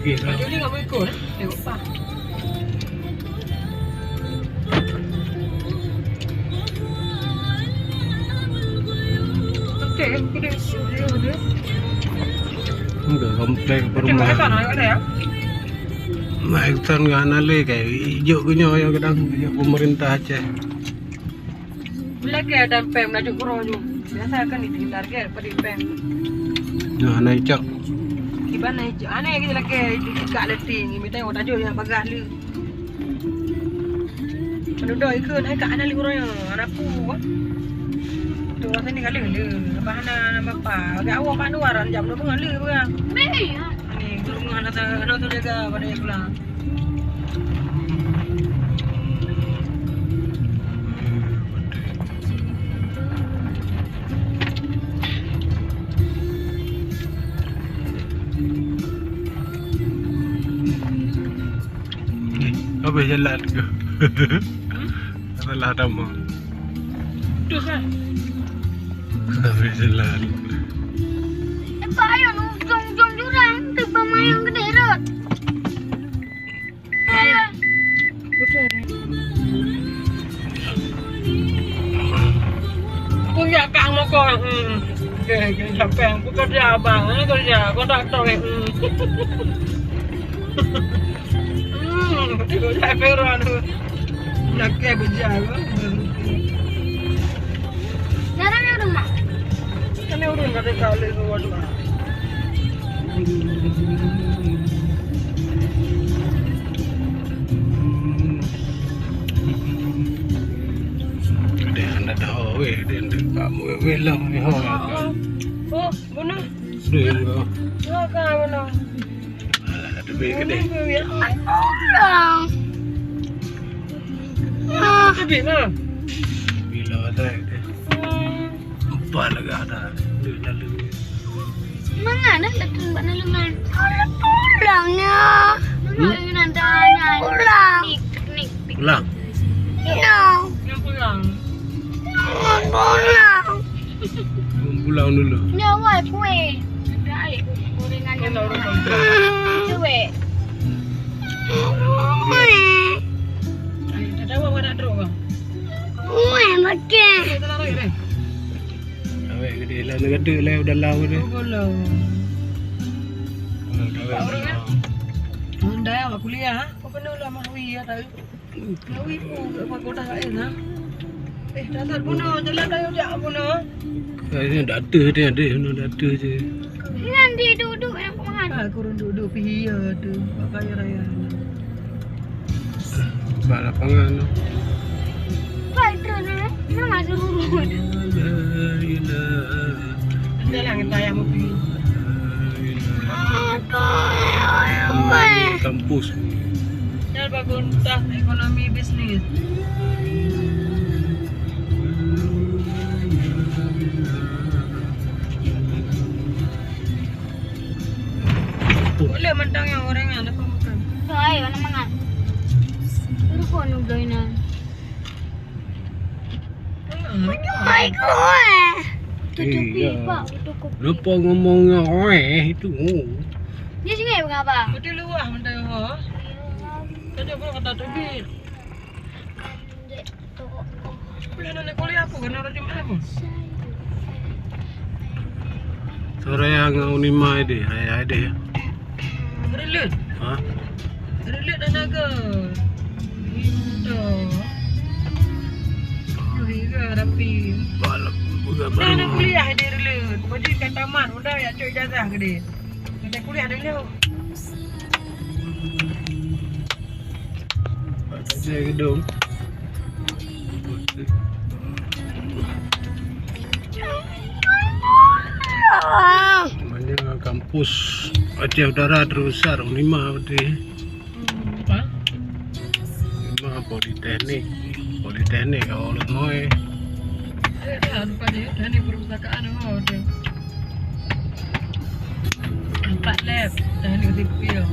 pergi lah. Juli nggak mau ikut, tengok pak. Oke, udah. Enggak komplek Macam perumahan. sana ada ya? Naik tan nggak nale kayak hijau punya ya kadang hijau pemerintah Aceh. Lagi ada pem nak cukur rojo. Biasa kan itu target pada pem. Nah naik cak. Gimana itu? Aneh kita lagi dekat letting. Minta yang tajuk yang bagas lu. Penduduk ikut naik kat anak liur yang anak pu. Tu orang sini kali lu. Apa anak bapa? Agak awak kan luaran jam 2 pengalu bukan? Ni turun anak tu jaga pada yang pulang. Apa jalan ke? Salah nama. Tu kan? Apa jalan? Pak ayo nujung jurang tiba mayang gede rot. Ayo. Betul. Punya kang mau kau. Oke, siapa yang bekerja abang? Kerja kontraktor. Tengok saya peron tu. Nak ke berjalan. Jarang ya rumah. Kan ni urun kata kali tu waduh. Dia anda dah we, dia kamu we lah we ho. Oh, mana? Dia enggak. Oh, kan mana? Ada be gede. Orang. Tapi mana? Bila ada dia. Empat lagi ada. Dia jalan. Mana ada lekan buat nalengan. Ada pulangnya. Mana nantanya. Pulang. Nik. Pulang. Ya. Yang pulang. Pulang. Pulang dulu. Nyawa kue. Ada gorengan yang kue. Ada apa nak terus bang? Kue makan. Kita lari deh. Awak gede lah, gede lah udah lama dia. Boleh. Anda awak kuliah, kau kena lah mahwi ya tahu. Mahwi pun apa kau dah lain ha? Dasar puno, jalan dah ujak puno. Kayaknya dah ada dia, dah ada je. Nanti duduk yang kemahan. Aku duduk pihia tu, pakai raya. Bak lapangan tu. Baik terus nama suruh. Dah lah kita yang mau pergi. Kampus. Dah bagus entah ekonomi bisnis. Boleh mentang yang orang yang ada pemakan. Baik mana mangan. Terus kau nugain nak. Baik kue. Tutup pipa, tutup. Lupa ngomongnya itu. Dia sini mengapa? Betul luah mentang ho. Tadi pun kata tebit. Bulan nak kuliah aku kena rajin apa? Sore yang unima ide, ayah ide. Relut. Ha? Relut dan naga. Itu. Juga rapi. Balap bukan Dah nak baru. kuliah dia relut. Baju kat taman udah ya cuy ijazah ke dia. Kita kuliah dulu. Saya gedung. Banyak kampus Aceh Utara terbesar Unima berarti. Apa? Unima Politeknik kalau Moy. Dah lupa dia. Dah ni perpustakaan oh dia. 4 lab. Dah ni sipil.